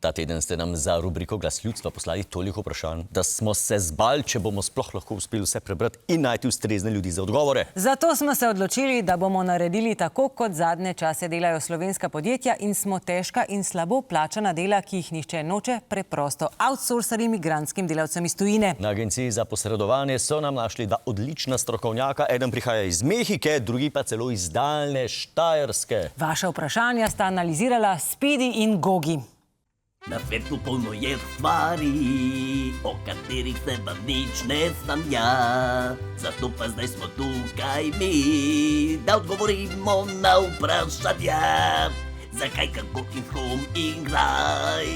Ta teden ste nam za rubriko Glas ljudstva poslali toliko vprašanj, da smo se zbali, če bomo sploh lahko uspeli vse prebrati in najti ustrezne ljudi za odgovore. Zato smo se odločili, da bomo naredili tako, kot zadnje čase delajo slovenska podjetja in smo težka in slabo plačana dela, ki jih nihče noče, preprosto outsourcali migrantskim delavcem iz tujine. Na agenciji za posredovanje so nam našli dva odlična strokovnjaka. Eden prihaja iz Mehike, drugi pa celo iz daljne Štajerske. Vaša vprašanja sta analizirala Speedy in Gogi. Na svetu polno je stvari, o katerih se vam nič ne sanja. Zato pa zdaj smo tukaj mi, da odgovorimo na vprašanja. Zakaj, kako in kom in kdaj,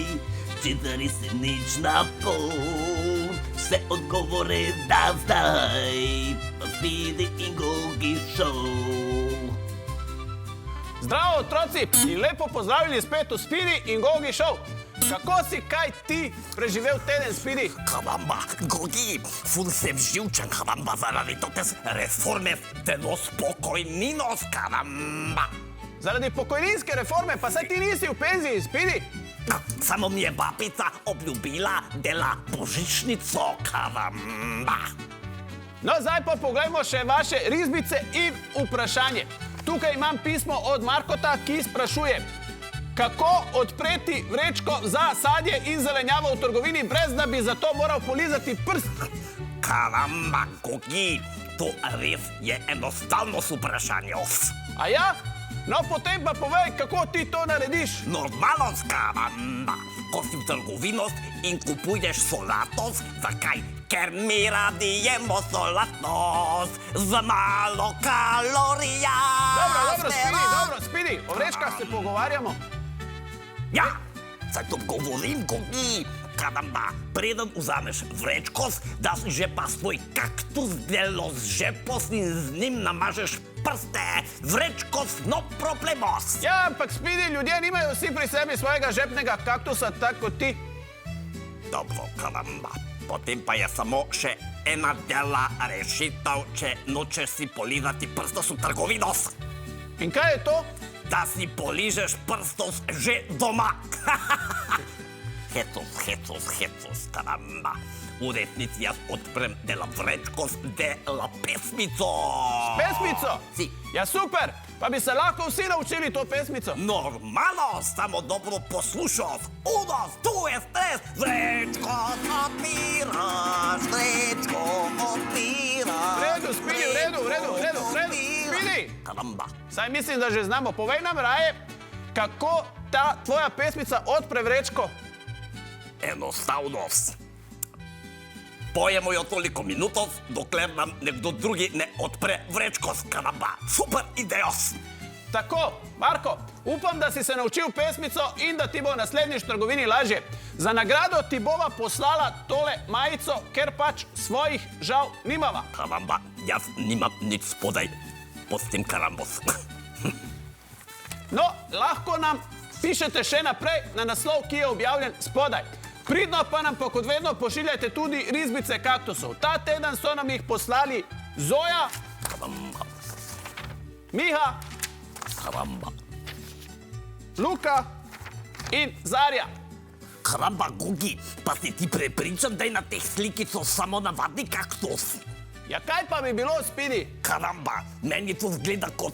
če zares se nič na pol. Vse odgovore da zdaj, pa Speedy in Gogi show. Zdravo, otroci, in lepo pozdravljeni spet v Speedy in Gogi show. Kako si kaj ti preživel teden, Speedy? Karamba, Gogi, ful sem živčen, karamba, zaradi tote reforme tenos pokojninos, karamba. Zaradi pokojninske reforme, pa saj ti nisi v penziji, Speedy? Samo mi je babica obljubila dela božičnico, karamba. No, zdaj pa poglejmo še vaše risbice in vprašanje. Tukaj imam pismo od Markota, ki sprašuje: kako odpreti vrečko za sadje in zelenjavo v trgovini, brez da bi za to moral polizati prst? Karamba, Gogi, to res je enostavno vprašanje. A ja? No, potem pa povej, kako ti to narediš. Normalno, karamba, ko si v trgovino in kupuješ solatos, zakaj? Ker mi radi jemo solatos z malo kalorija. Dobro, Speedy, o vrečkah se pogovarjamo. Ja, saj to govorim, Gogi. Karamba, preden vzameš vrečko, daš že pa svoj kaktus delo z žepos in z njim namažeš prste. Vrečkos, no problemos. Ja, ampak Speedy, ljudje nimajo vsi pri sebi svojega žepnega kaktusa, tako kot ti. Dobro, karamba. Potem pa je samo še ena dela rešitev, če nočeš si polizati prstos v trgovinos. In kaj je to? Da si poližeš prstos že doma. Hecos, karamba. V resnici jaz odprem dela vrečkos, dela pesmico. Pesmico? Si. Ja, super! Pa bi se lahko vsi naučili to pesmico. Normalno, samo dobro poslušal. Uno, tu je stres. Vrečko odpiraš, vrečko odpiraš. V redu, Speedy, v redu. Speedy! Karamba. Saj mislim, da že znamo. Povej nam raje, kako ta tvoja pesmica odpre vrečko. Enostavno. Pojemo jo toliko minutov, dokler nam nekdo drugi ne odpre vrečko, karamba. Super idejos. Tako, Marko, upam, da si se naučil pesmico in da ti bo naslednjič v trgovini lažje. Za nagrado ti bova poslala tole majico, ker pač svojih žal nimava. Karamba, jaz nimam nič spodaj pod tem karambos. No, lahko nam pišete še naprej na naslov, ki je objavljen spodaj. Pridno pa nam pa kot vedno pošiljajte tudi risbice kaktusov. Ta teden so nam jih poslali Zoja, Miha, Luka in Zarja. Karamba, Gogi, pa si ti prepričan, da je na teh slikicah samo navadni kaktus? Ja, kaj pa bi bilo, Speedy? Karamba, meni to zgleda kot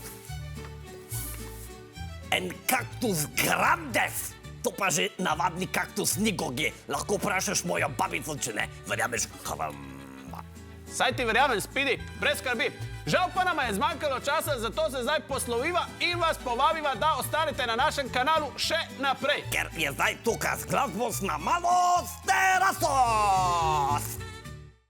en kaktus grandes. To pa že navadni kaktus ni, Gogi. Lahko vprašaš mojo babico, če ne verjameš. Karamba. Saj ti verjamem, Speedy, brez skrbi. Žal pa nama je zmanjkalo časa, zato se zdaj posloviva in vas povabiva, da ostanete na našem kanalu še naprej. Ker je zdaj tukaj z glasbos na malo terasos.